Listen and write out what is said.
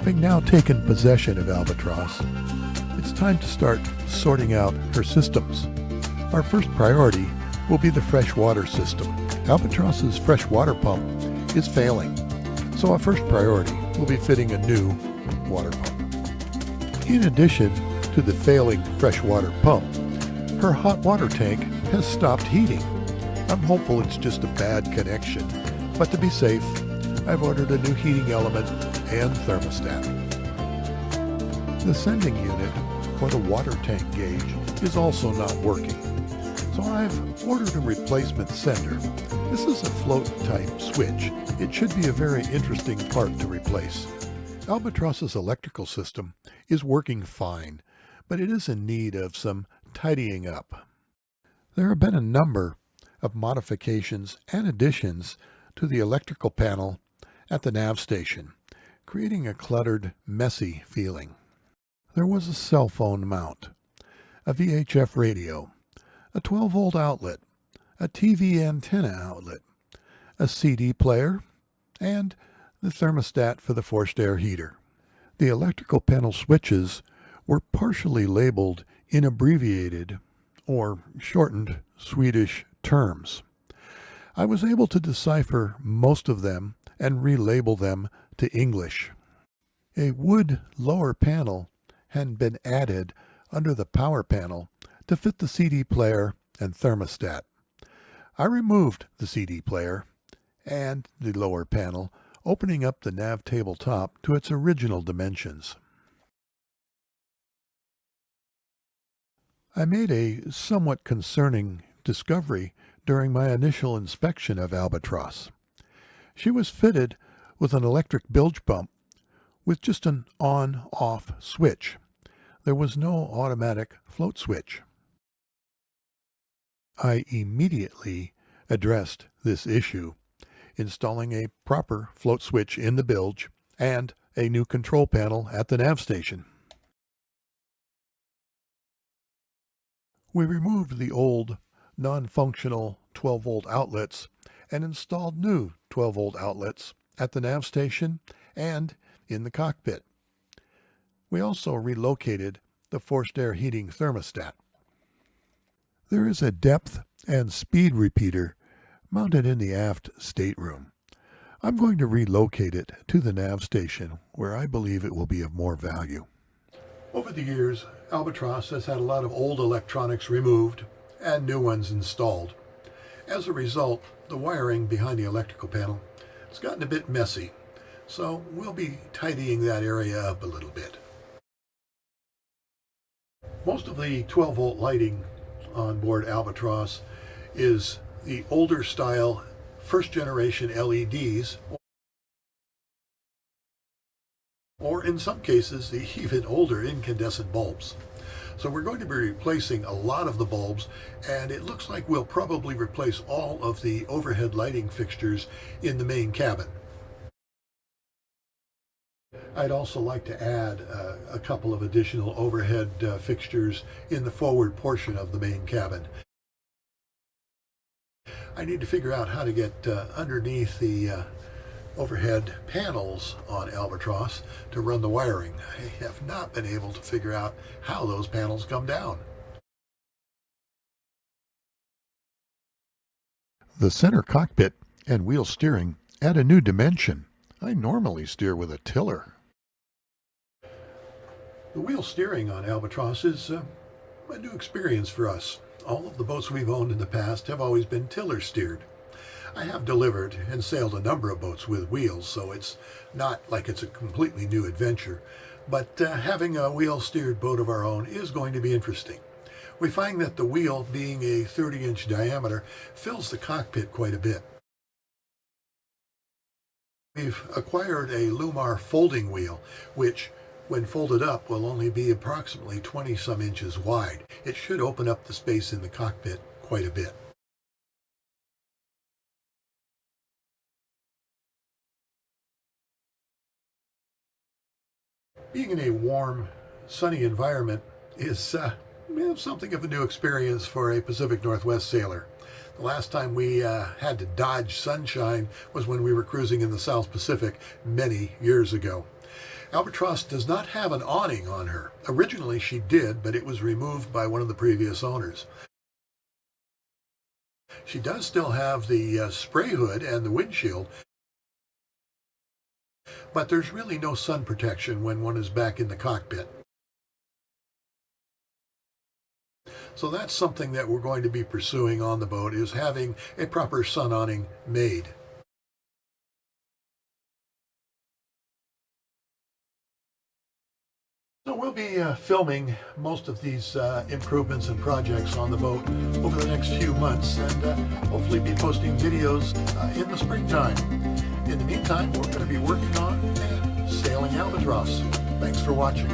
Having now taken possession of Albatross, it's time to start sorting out her systems. Our first priority will be the freshwater system. Albatross's freshwater pump is failing, so our first priority will be fitting a new water pump. In addition to the failing freshwater pump, her hot water tank has stopped heating. I'm hopeful it's just a bad connection, but to be safe, I've ordered a new heating element and thermostat. The sending unit for the water tank gauge is also not working, so I've ordered a replacement sender. This is a float type switch. It should be a very interesting part to replace. Albatross's electrical system is working fine, but it is in need of some tidying up. There have been a number of modifications and additions to the electrical panel at the nav station, creating a cluttered, messy feeling. There was a cell phone mount, a VHF radio, a 12-volt outlet, a TV antenna outlet, a CD player, and the thermostat for the forced air heater. The electrical panel switches were partially labeled in abbreviated or shortened Swedish terms. I was able to decipher most of them and relabel them to English. A wood lower panel had been added under the power panel to fit the CD player and thermostat. I removed the CD player and the lower panel, opening up the nav tabletop to its original dimensions. I made a somewhat concerning discovery during my initial inspection of Albatross. She was fitted with an electric bilge pump with just an on-off switch. There was no automatic float switch. I immediately addressed this issue, installing a proper float switch in the bilge and a new control panel at the nav station. We removed the old, non-functional 12-volt outlets and installed new 12-volt outlets at the nav station and in the cockpit. We also relocated the forced air heating thermostat. There is a depth and speed repeater mounted in the aft stateroom. I'm going to relocate it to the nav station where I believe it will be of more value. Over the years, Albatross has had a lot of old electronics removed and new ones installed. As a result, the wiring behind the electrical panel has gotten a bit messy, so we'll be tidying that area up a little bit. Most of the 12-volt lighting on board Albatross is the older style first generation LEDs, or in some cases the even older incandescent bulbs. So we're going to be replacing a lot of the bulbs, and it looks like we'll probably replace all of the overhead lighting fixtures in the main cabin. I'd also like to add a couple of additional overhead fixtures in the forward portion of the main cabin. I need to figure out how to get underneath the overhead panels on Albatross to run the wiring. I have not been able to figure out how those panels come down. The center cockpit and wheel steering add a new dimension. I normally steer with a tiller. The wheel steering on Albatross is a new experience for us. All of the boats we've owned in the past have always been tiller steered. I have delivered and sailed a number of boats with wheels, so it's not like it's a completely new adventure, but having a wheel-steered boat of our own is going to be interesting. We find that the wheel, being a 30-inch diameter, fills the cockpit quite a bit. We've acquired a Lumar folding wheel, which, when folded up, will only be approximately 20-some inches wide. It should open up the space in the cockpit quite a bit. Being in a warm, sunny environment is something of a new experience for a Pacific Northwest sailor. The last time we had to dodge sunshine was when we were cruising in the South Pacific many years ago. Albatross does not have an awning on her. Originally she did, but it was removed by one of the previous owners. She does still have the spray hood and the windshield, but there's really no sun protection when one is back in the cockpit. So that's something that we're going to be pursuing on the boat, is having a proper sun awning made. So we'll be filming most of these improvements and projects on the boat over the next few months, and hopefully be posting videos in the springtime. In the meantime, we're going to be working on and sailing Albatross. Thanks for watching.